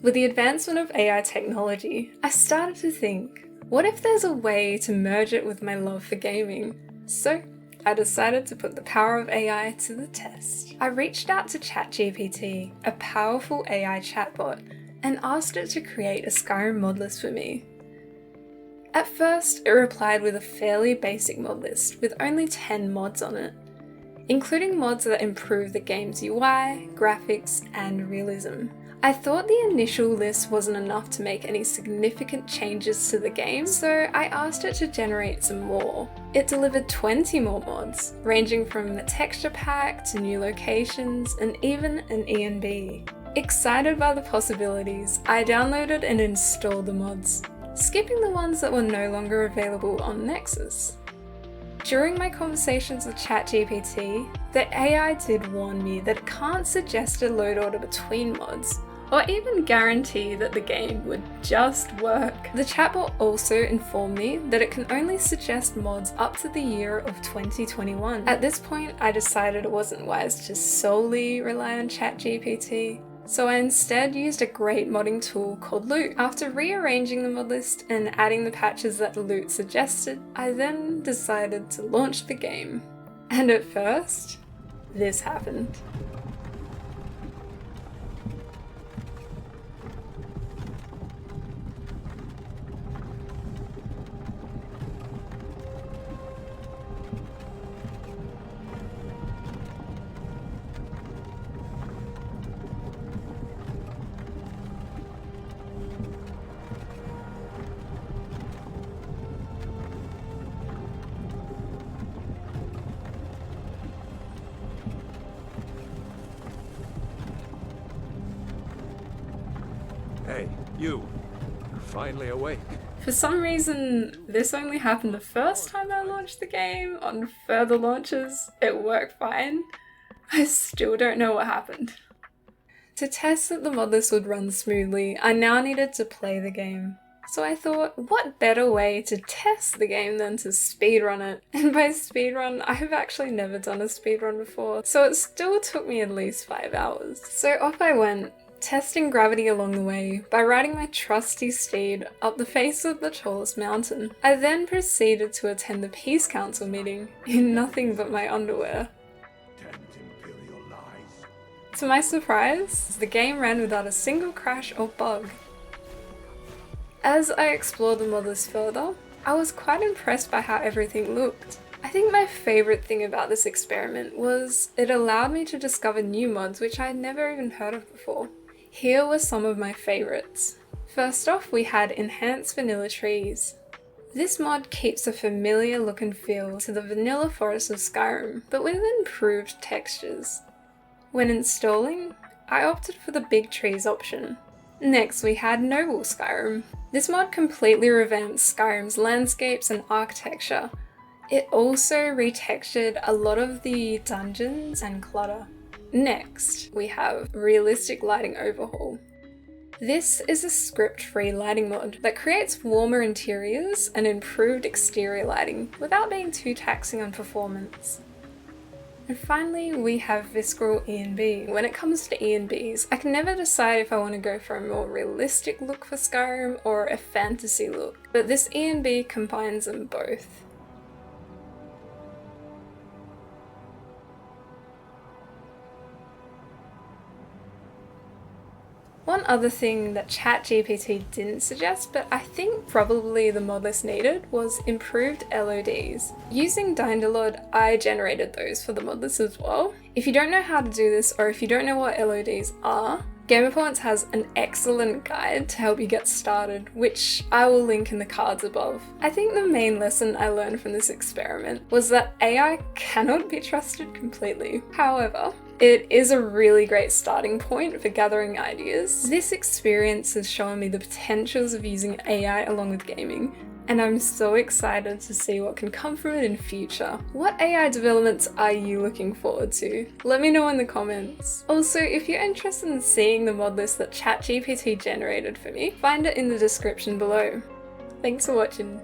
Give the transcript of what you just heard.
With the advancement of AI technology, I started to think, what if there's a way to merge it with my love for gaming? So, I decided to put the power of AI to the test. I reached out to ChatGPT, a powerful AI chatbot, and asked it to create a Skyrim Modlist for me. At first, it replied with a fairly basic mod list with only 10 mods on it, including mods that improve the game's UI, graphics, and realism. I thought the initial list wasn't enough to make any significant changes to the game, so I asked it to generate some more. It delivered 20 more mods, ranging from the texture pack to new locations and even an ENB. Excited by the possibilities, I downloaded and installed the mods, skipping the ones that were no longer available on Nexus. During my conversations with ChatGPT, the AI did warn me that it can't suggest a load order between mods, or even guarantee that the game would just work. The chatbot also informed me that it can only suggest mods up to the year of 2021. At this point, I decided it wasn't wise to solely rely on ChatGPT, so I instead used a great modding tool called Loot. After rearranging the mod list and adding the patches that Loot suggested, I then decided to launch the game. And at first, this happened. Hey, you. You're finally awake. For some reason, this only happened the first time I launched the game. On further launches, it worked fine. I still don't know what happened. To test that the mod list would run smoothly, I now needed to play the game. So I thought, what better way to test the game than to speedrun it? And by speedrun, I have actually never done a speedrun before, so it still took me at least 5 hours. So off I went, testing gravity along the way by riding my trusty steed up the face of the tallest mountain. I then proceeded to attend the Peace Council meeting in nothing but my underwear. To my surprise, the game ran without a single crash or bug. As I explored the mod list further, I was quite impressed by how everything looked. I think my favourite thing about this experiment was it allowed me to discover new mods which I had never even heard of before. Here were some of my favourites. First off, we had Enhanced Vanilla Trees. This mod keeps a familiar look and feel to the vanilla forest of Skyrim, but with improved textures. When installing, I opted for the Big Trees option. Next, we had Noble Skyrim. This mod completely revamped Skyrim's landscapes and architecture. It also retextured a lot of the dungeons and clutter. Next, we have Realistic Lighting Overhaul. This is a script-free lighting mod that creates warmer interiors and improved exterior lighting without being too taxing on performance. And finally, we have Visceral ENB. When it comes to ENBs, I can never decide if I want to go for a more realistic look for Skyrim or a fantasy look, but this ENB combines them both. One other thing that ChatGPT didn't suggest, but I think probably the mod list needed, was improved LODs. Using Dynalord, I generated those for the mod list as well. If you don't know how to do this, or if you don't know what LODs are, Game Performance has an excellent guide to help you get started, which I will link in the cards above. I think the main lesson I learned from this experiment was that AI cannot be trusted completely. However, it is a really great starting point for gathering ideas. This experience has shown me the potentials of using AI along with gaming, and I'm so excited to see what can come from it in future. What AI developments are you looking forward to? Let me know in the comments. Also, if you're interested in seeing the mod list that ChatGPT generated for me, find it in the description below. Thanks for watching.